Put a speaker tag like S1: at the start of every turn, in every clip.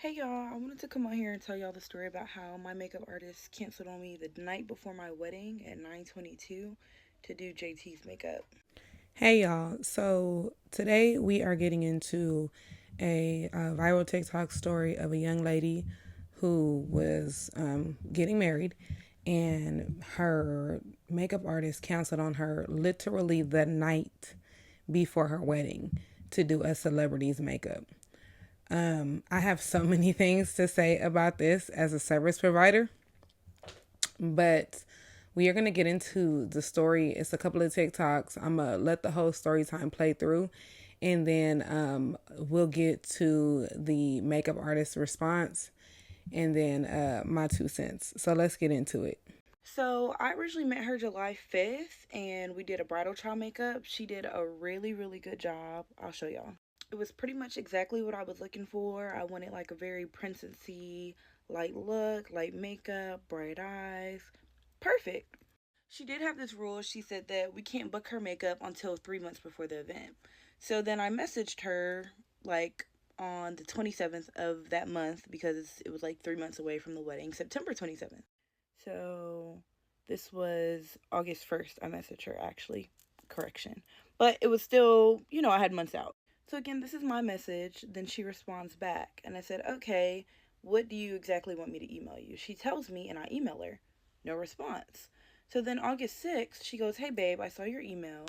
S1: Hey y'all, I wanted to come on here and tell y'all the story about how my makeup artist canceled on me the night before my wedding at 9:22 to do JT's makeup.
S2: Hey y'all, so today we are getting into a viral TikTok story of a young lady who was getting married, and her makeup artist canceled on her literally the night before her wedding to do a celebrity's makeup. I have so many things to say about this as a service provider, but we are going to get into the story. It's a couple of TikToks. I'm going to let the whole story time play through, and then we'll get to the makeup artist response, and then my 2 cents. So let's get into it.
S1: So I originally met her July 5th and we did a bridal trial makeup. She did a really good job. I'll show y'all. It was pretty much exactly what I was looking for. I wanted like a very princessy, light look, light makeup, bright eyes. Perfect. She did have this rule. She said that we can't book her makeup until 3 months before the event. So then I messaged her like on the 27th of that month because it was like 3 months away from the wedding, September 27th. So this was August 1st. I messaged her actually. Correction. But it was still, I had months out. So again, this is my message. Then she responds back. And I said, okay, what do you exactly want me to email you? She tells me and I email her. No response. So then August 6th, she goes, hey babe, I saw your email.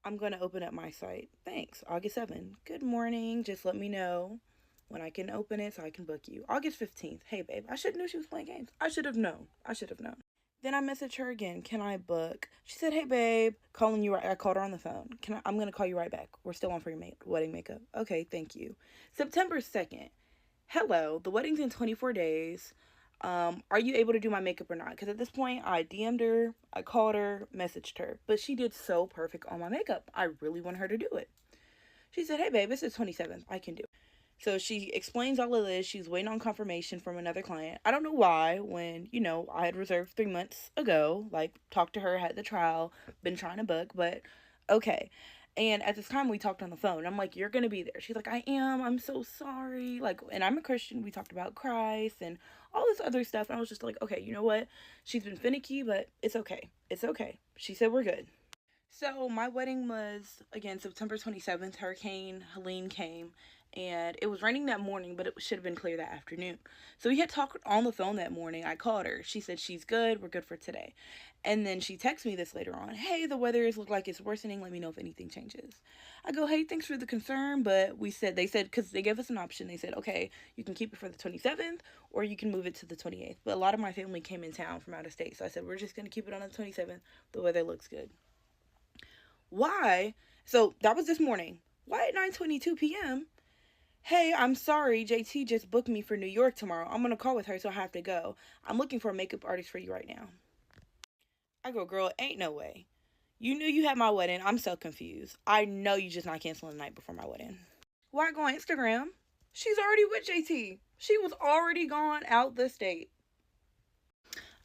S1: I'm going to open up my site. Thanks. August 7th. Good morning. Just let me know when I can open it so I can book you. August 15th. Hey babe, I should have knew she was playing games. I should have known. Then I messaged her again. Can I book? She said, hey babe, calling you right. I called her on the phone. I'm going to call you right back. We're still on for your wedding makeup. Okay, thank you. September 2nd. Hello, the wedding's in 24 days. Are you able to do my makeup or not? Because at this point, I DM'd her, I called her, messaged her. But she did so perfect on my makeup. I really want her to do it. She said, hey babe, it's the 27th. I can do it. So she explains all of this. She's waiting on confirmation from another client. I don't know why, when, I had reserved 3 months ago, like, talked to her, had the trial, been trying to book, but okay. And at this time, we talked on the phone. I'm like, you're going to be there. She's like, I am. I'm so sorry. Like, and I'm a Christian. We talked about Christ and all this other stuff. And I was just like, okay, you know what? She's been finicky, but it's okay. It's okay. She said we're good. So my wedding was, again, September 27th. Hurricane Helene came and it was raining that morning, but it should have been clear that afternoon. So we had talked on the phone that morning. I called her. She said she's good. We're good for today. And then she texted me this later on. Hey, the weather is look like it's worsening. Let me know if anything changes. I go, hey, thanks for the concern, but they said, because they gave us an option. They said, okay, you can keep it for the 27th or you can move it to the 28th. But a lot of my family came in town from out of state. So I said, we're just going to keep it on the 27th. The weather looks good. Why? So that was this morning. Why at 9:22 p.m.? Hey, I'm sorry. JT just booked me for New York tomorrow. I'm going to call with her, so I have to go. I'm looking for a makeup artist for you right now. I go, girl, ain't no way. You knew you had my wedding. I'm so confused. I know you just not canceling the night before my wedding. Why go on Instagram? She's already with JT. She was already gone out the state.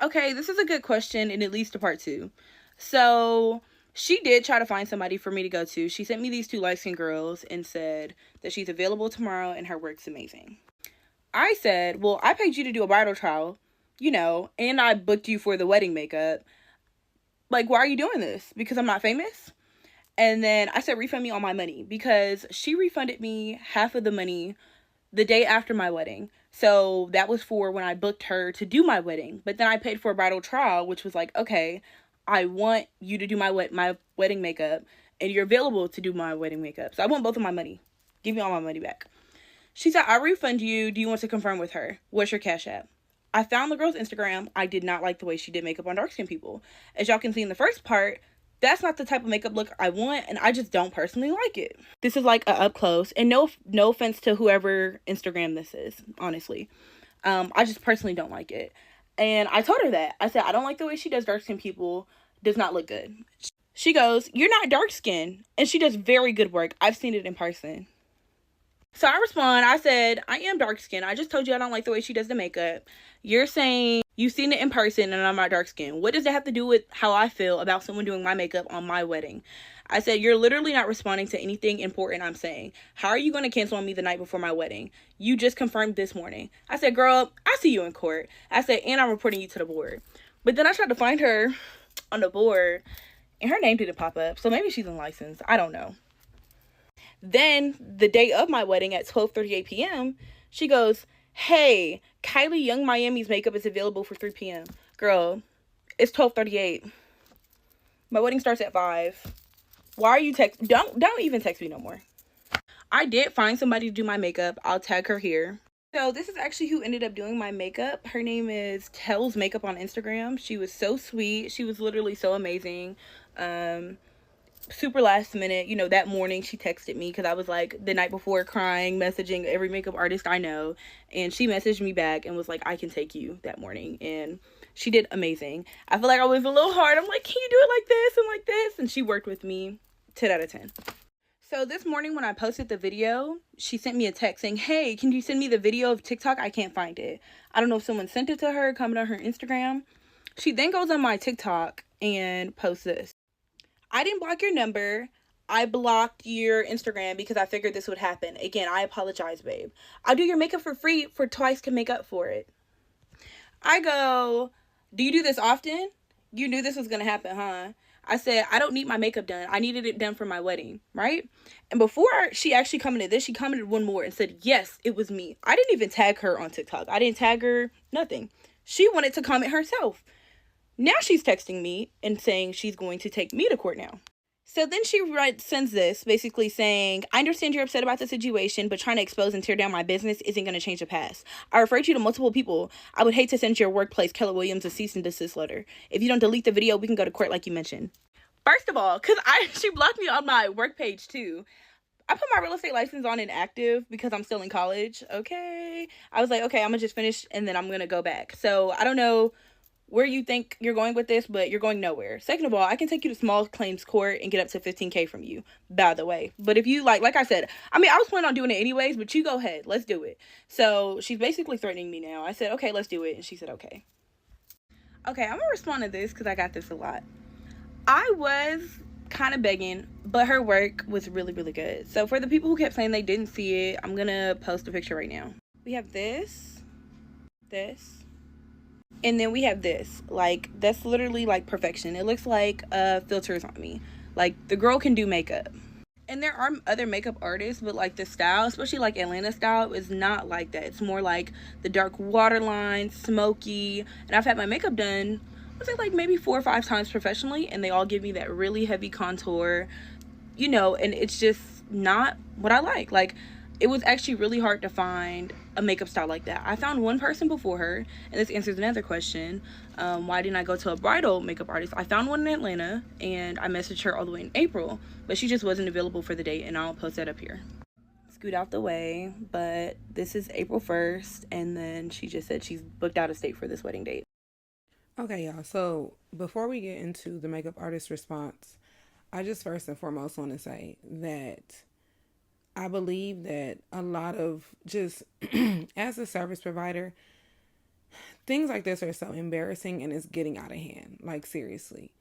S1: Okay, this is a good question, and it leads to part two. So she did try to find somebody for me to go to. She sent me these two light-skinned girls and said that she's available tomorrow and her work's amazing. I said, well, I paid you to do a bridal trial, and I booked you for the wedding makeup. Like, why are you doing this? Because I'm not famous? And then I said, refund me all my money, because she refunded me half of the money the day after my wedding. So that was for when I booked her to do my wedding. But then I paid for a bridal trial, which was like, okay, I want you to do my wedding makeup, and you're available to do my wedding makeup. So I want both of my money. Give me all my money back. She said, I'll refund you. Do you want to confirm with her? What's your Cash App? I found the girl's Instagram. I did not like the way she did makeup on dark skinned people. As y'all can see in the first part, that's not the type of makeup look I want, and I just don't personally like it. This is like a up close, and no offense to whoever Instagram this is, honestly. I just personally don't like it. And I told her that. I said, I don't like the way she does dark skinned people. Does not look good. She goes, you're not dark skinned. And she does very good work. I've seen it in person. So I respond, I said, I am dark skinned. I just told you I don't like the way she does the makeup. You're saying you've seen it in person and I'm not dark skinned. What does it have to do with how I feel about someone doing my makeup on my wedding? I said, you're literally not responding to anything important I'm saying. How are you going to cancel on me the night before my wedding? You just confirmed this morning. I said, girl, I see you in court. I said, and I'm reporting you to the board. But then I tried to find her on the board and her name didn't pop up. So maybe she's unlicensed. I don't know. Then the day of my wedding at 12:38 p.m., she goes, "Hey, Kylie Young Miami's makeup is available for 3 p.m." Girl, it's 12:38. My wedding starts at 5. Why are you text? Don't even text me no more. I did find somebody to do my makeup. I'll tag her here. So this is actually who ended up doing my makeup. Her name is Tells Makeup on Instagram. She was so sweet. She was literally so amazing. Super last minute, that morning she texted me because I was like the night before crying, messaging every makeup artist I know, and she messaged me back and was like, I can take you that morning, and she did amazing. I feel like I was a little hard. I'm like, can you do it like this and like this? And she worked with me 10 out of 10. So this morning when I posted the video, she sent me a text saying, hey, can you send me the video of TikTok? I can't find it. I don't know if someone sent it to her, comment on her Instagram. She then goes on my TikTok and posts this. I didn't block your number. I blocked your Instagram because I figured this would happen. Again, I apologize, babe. I'll do your makeup for free for twice can make up for it. I go, do you do this often? You knew this was going to happen, huh? I said, I don't need my makeup done. I needed it done for my wedding, right? And before she actually commented this, she commented one more and said, yes, it was me. I didn't even tag her on TikTok. I didn't tag her, nothing. She wanted to comment herself. Now she's texting me and saying she's going to take me to court now. So then she sends this basically saying, I understand you're upset about the situation, but trying to expose and tear down my business isn't going to change the past. I referred you to multiple people. I would hate to send your workplace, Keller Williams, a cease and desist letter. If you don't delete the video, we can go to court like you mentioned. First of all, because she blocked me on my work page too. I put my real estate license on inactive because I'm still in college. Okay. I was like, okay, I'm going to just finish and then I'm going to go back. So I don't know where you think you're going with this, but you're going nowhere. Second of all, I can take you to small claims court and get up to $15,000 from you, by the way. But if you like I said, I was planning on doing it anyways, but you go ahead, let's do it. So she's basically threatening me now. I said, okay, let's do it. And she said, okay. Okay, I'm gonna respond to this because I got this a lot. I was kind of begging, but her work was really, really good. So for the people who kept saying they didn't see it, I'm gonna post a picture right now. We have this, and then we have this. Like, that's literally like perfection. It looks like filters on me. Like, the girl can do makeup. And there are other makeup artists, but like the style, especially like Atlanta style, is not like that. It's more like the dark waterline, smoky. And I've had my makeup done, I say like maybe 4 or 5 times professionally, and they all give me that really heavy contour, and it's just not what I like. Like, it was actually really hard to find a makeup style like that. I found one person before her, and this answers another question. Why didn't I go to a bridal makeup artist? I found one in Atlanta, and I messaged her all the way in April, but she just wasn't available for the date, and I'll post that up here. Scoot out the way, but this is April 1st, and then she just said she's booked out of state for this wedding date.
S2: Okay, y'all. So before we get into the makeup artist response, I just first and foremost want to say that I believe that a lot of just as a service provider, things like this are so embarrassing and it's getting out of hand. Like, seriously.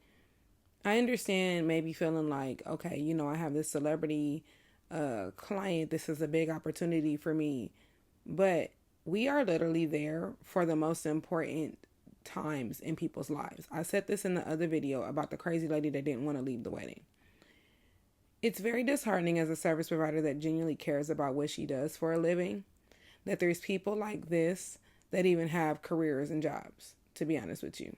S2: I understand maybe feeling like, okay, I have this celebrity client. This is a big opportunity for me. But we are literally there for the most important times in people's lives. I said this in the other video about the crazy lady that didn't want to leave the wedding. It's very disheartening as a service provider that genuinely cares about what she does for a living, that there's people like this that even have careers and jobs, to be honest with you.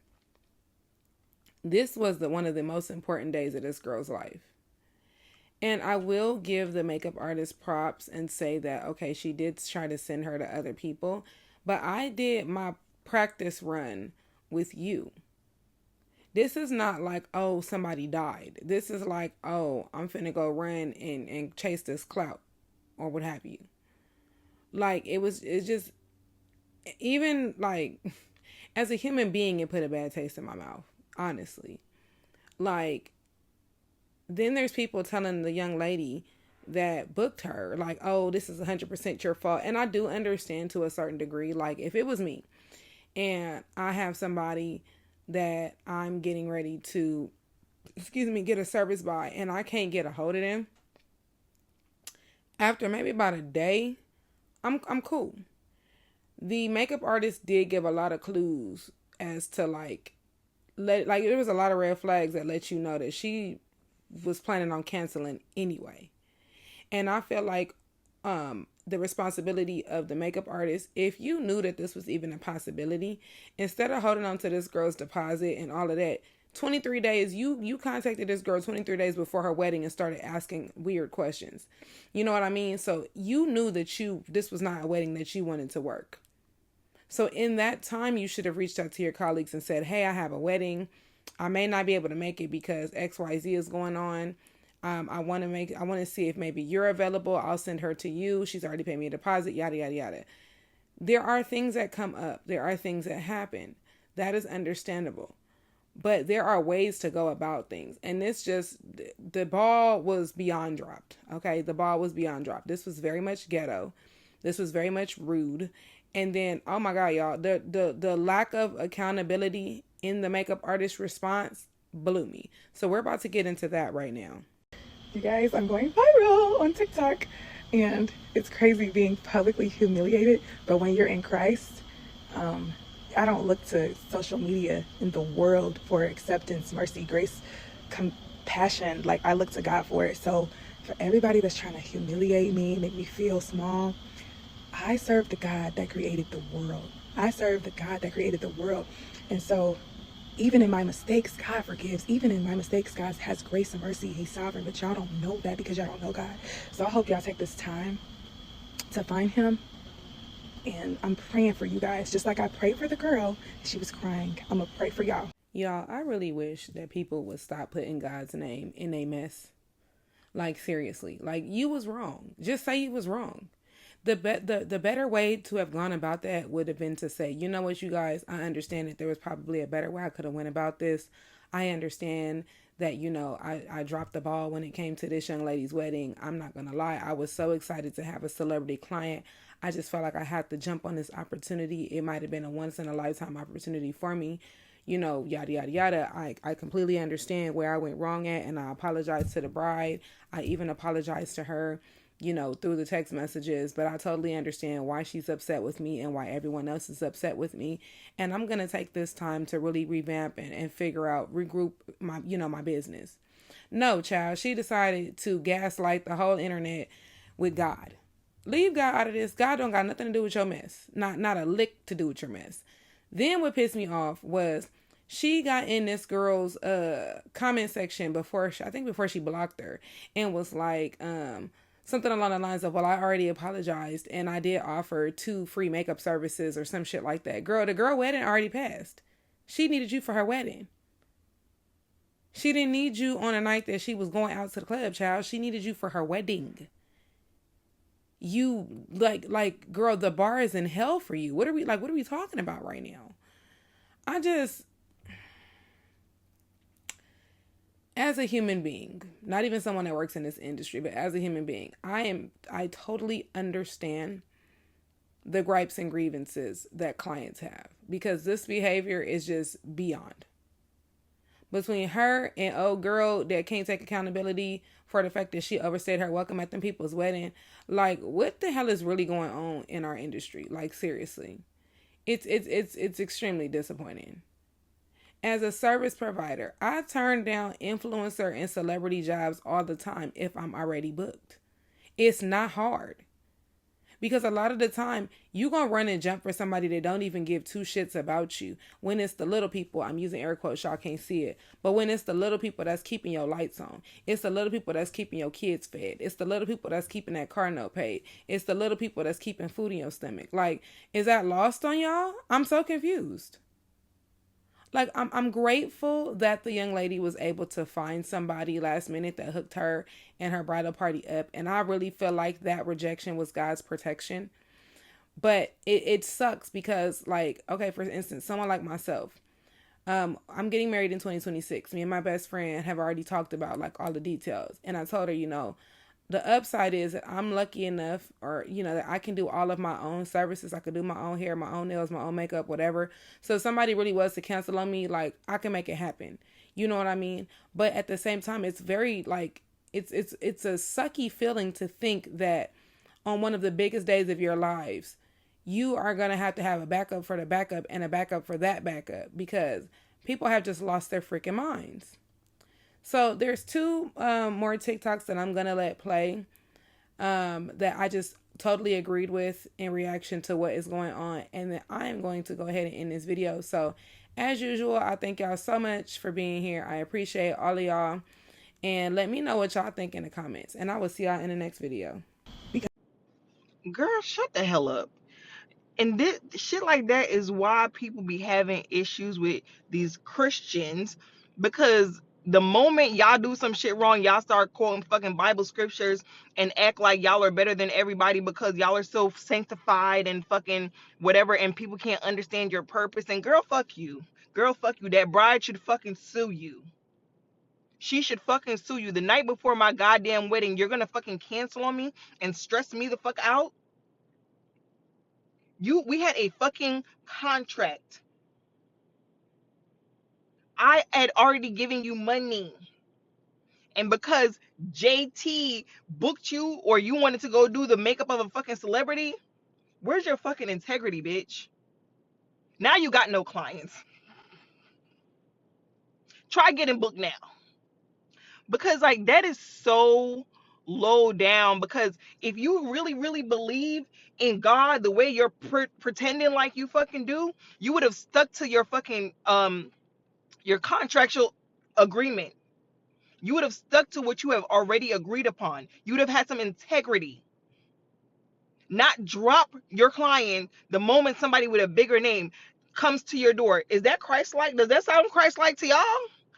S2: This was one of the most important days of this girl's life. And I will give the makeup artist props and say that, okay, she did try to send her to other people, but I did my practice run with you. This is not like, oh, somebody died. This is like, oh, I'm finna go run and chase this clout or what have you. Like, it's just, even like, as a human being, it put a bad taste in my mouth, honestly. Like, then there's people telling the young lady that booked her. Like, oh, this is 100% your fault. And I do understand to a certain degree. Like, if it was me and I have somebody that I'm getting ready to, get a service by, and I can't get a hold of them, after maybe about a day, I'm cool. The makeup artist did give a lot of clues as to there was a lot of red flags that let you know that she was planning on canceling anyway. And I feel like the responsibility of the makeup artist, if you knew that this was even a possibility, instead of holding on to this girl's deposit and all of that, 23 days, you contacted this girl 23 days before her wedding and started asking weird questions. You know what I mean? So you knew that this was not a wedding that you wanted to work. So in that time, you should have reached out to your colleagues and said, hey, I have a wedding. I may not be able to make it because XYZ is going on. I want to see if maybe you're available. I'll send her to you. She's already paid me a deposit, yada, yada, yada. There are things that come up. There are things that happen. That is understandable. But there are ways to go about things. And the ball was beyond dropped. Okay. The ball was beyond dropped. This was very much ghetto. This was very much rude. And then, oh my God, y'all, the lack of accountability in the makeup artist response blew me. So we're about to get into that right now.
S3: You guys, I'm going viral on TikTok, and it's crazy being publicly humiliated. But when you're in Christ, I don't look to social media in the world for acceptance, mercy, grace, compassion. Like, I look to God for it. So for everybody that's trying to humiliate me, make me feel small, I serve the God that created the world. I serve the God that created the world. And so even in my mistakes, God forgives. Even in my mistakes, God has grace and mercy. He's sovereign, but y'all don't know that because y'all don't know God. So I hope y'all take this time to find him. And I'm praying for you guys. Just like I prayed for the girl, she was crying. I'm going to pray for y'all.
S2: Y'all, I really wish that people would stop putting God's name in a mess. Like, seriously. Like, you was wrong. Just say you was wrong. The better way to have gone about that would have been to say, you know what, you guys, I understand that there was probably a better way I could have went about this. I understand that, I dropped the ball when it came to this young lady's wedding. I'm not going to lie. I was so excited to have a celebrity client. I just felt like I had to jump on this opportunity. It might have been a once in a lifetime opportunity for me. Yada, yada, yada. I completely understand where I went wrong at, and I apologize to the bride. I even apologize to her, through the text messages, but I totally understand why she's upset with me and why everyone else is upset with me. And I'm going to take this time to really revamp and regroup my business. No, child, she decided to gaslight the whole internet with God. Leave God out of this. God don't got nothing to do with your mess. Not a lick to do with your mess. Then what pissed me off was she got in this girl's comment section before she blocked her, and was like, something along the lines of, well, I already apologized and I did offer 2 free makeup services or some shit like that. Girl, the girl wedding already passed. She needed you for her wedding. She didn't need you on a night that she was going out to the club, child. She needed you for her wedding. You like girl, the bar is in hell for you. What are we talking about right now? As a human being, not even someone that works in this industry, but as a human being, I totally understand the gripes and grievances that clients have, because this behavior is just beyond. Between her and old girl that can't take accountability for the fact that she overstayed her welcome at them people's wedding, like, what the hell is really going on in our industry? Like, seriously, it's extremely disappointing. As a service provider, I turn down influencer and celebrity jobs all the time if I'm already booked. It's not hard. Because a lot of the time, you're going to run and jump for somebody that don't even give 2 shits about you. When it's the little people, I'm using air quotes, y'all can't see it. But when it's the little people that's keeping your lights on. It's the little people that's keeping your kids fed. It's the little people that's keeping that car note paid. It's the little people that's keeping food in your stomach. Like, is that lost on y'all? I'm so confused. Like, I'm grateful that the young lady was able to find somebody last minute that hooked her and her bridal party up. And I really feel like that rejection was God's protection. But it sucks because, like, okay, for instance, someone like myself, I'm getting married in 2026. Me and my best friend have already talked about, like, all the details. And I told her, The upside is that I'm lucky enough, or that I can do all of my own services. I could do my own hair, my own nails, my own makeup, whatever. So if somebody really was to cancel on me, like, I can make it happen. You know what I mean? But at the same time, it's very like it's a sucky feeling to think that on one of the biggest days of your lives, you are gonna have to have a backup for the backup and a backup for that backup, because people have just lost their freaking minds. So there's two more TikToks that I'm gonna let play, that I just totally agreed with in reaction to what is going on, and then I am going to go ahead and end this video. So as usual, I thank y'all so much for being here. I appreciate all of y'all, and let me know what y'all think in the comments, and I will see y'all in the next video.
S4: Girl, shut the hell up. And this shit like that is why people be having issues with these Christians, because the moment y'all do some shit wrong, y'all start quoting fucking Bible scriptures and act like y'all are better than everybody because y'all are so sanctified and fucking whatever, and people can't understand your purpose. And girl, fuck you. Girl, fuck you. That bride should fucking sue you. She should fucking sue you. The night before my goddamn wedding, you're gonna fucking cancel on me and stress me the fuck out? We had a fucking contract. I had already given you money. And because JT booked you, or you wanted to go do the makeup of a fucking celebrity, where's your fucking integrity, bitch? Now you got no clients. Try getting booked now. Because like that is so low down. Because if you really, really believe in God the way you're pretending like you fucking do, you would have stuck to your fucking your contractual agreement. You would have stuck to what you have already agreed upon. You would have had some integrity. Not drop your client the moment somebody with a bigger name comes to your door. Is that Christ-like? Does that sound Christ-like to y'all?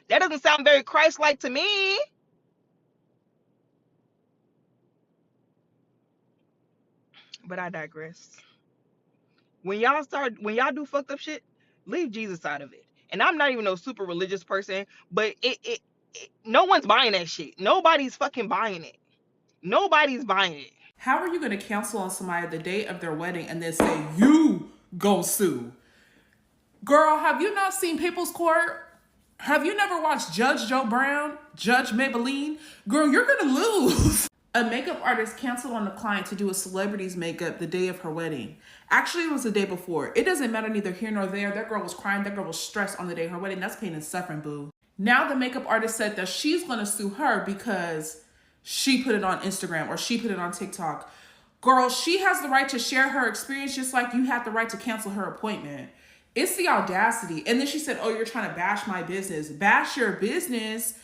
S4: That doesn't sound very Christ-like to me. But I digress. When y'all do fucked up shit, leave Jesus out of it. And I'm not even no super religious person, but no one's buying that shit. Nobody's fucking buying it. Nobody's buying it.
S5: How are you going to cancel on somebody the day of their wedding and then say, you go sue? Girl, have you not seen People's Court? Have you never watched Judge Joe Brown, Judge Maybelline? Girl, you're going to lose. A makeup artist canceled on a client to do a celebrity's makeup the day of her wedding. Actually, it was the day before. It doesn't matter, neither here nor there. That girl was crying. That girl was stressed on the day of her wedding. That's pain and suffering, boo. Now the makeup artist said that she's going to sue her because she put it on Instagram or she put it on TikTok. Girl, she has the right to share her experience just like you had the right to cancel her appointment. It's the audacity. And then she said, oh, you're trying to bash my business. Bash your business?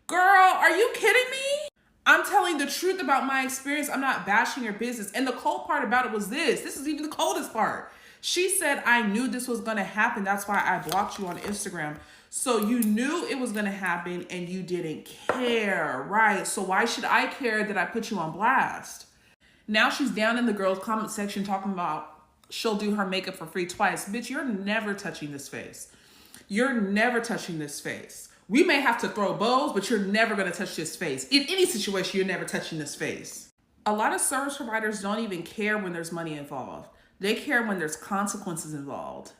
S5: Girl, are you kidding me? I'm telling the truth about my experience. I'm not bashing your business. And the cold part about it was this. This is even the coldest part. She said, I knew this was going to happen. That's why I blocked you on Instagram. So you knew it was going to happen and you didn't care, right? So why should I care that I put you on blast? Now she's down in the girls' comment section talking about she'll do her makeup for free twice. Bitch, you're never touching this face. You're never touching this face. We may have to throw bows, but you're never going to touch this face. In any situation, you're never touching this face. A lot of service providers don't even care when there's money involved. They care when there's consequences involved.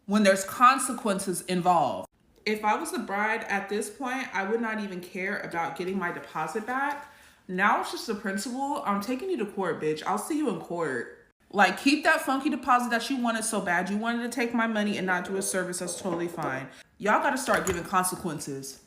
S5: When there's consequences involved. If I was the bride at this point, I would not even care about getting my deposit back. Now it's just the principle. I'm taking you to court, bitch. I'll see you in court. Like, keep that funky deposit that you wanted so bad. You wanted to take my money and not do a service. That's totally fine. Y'all got to start giving consequences.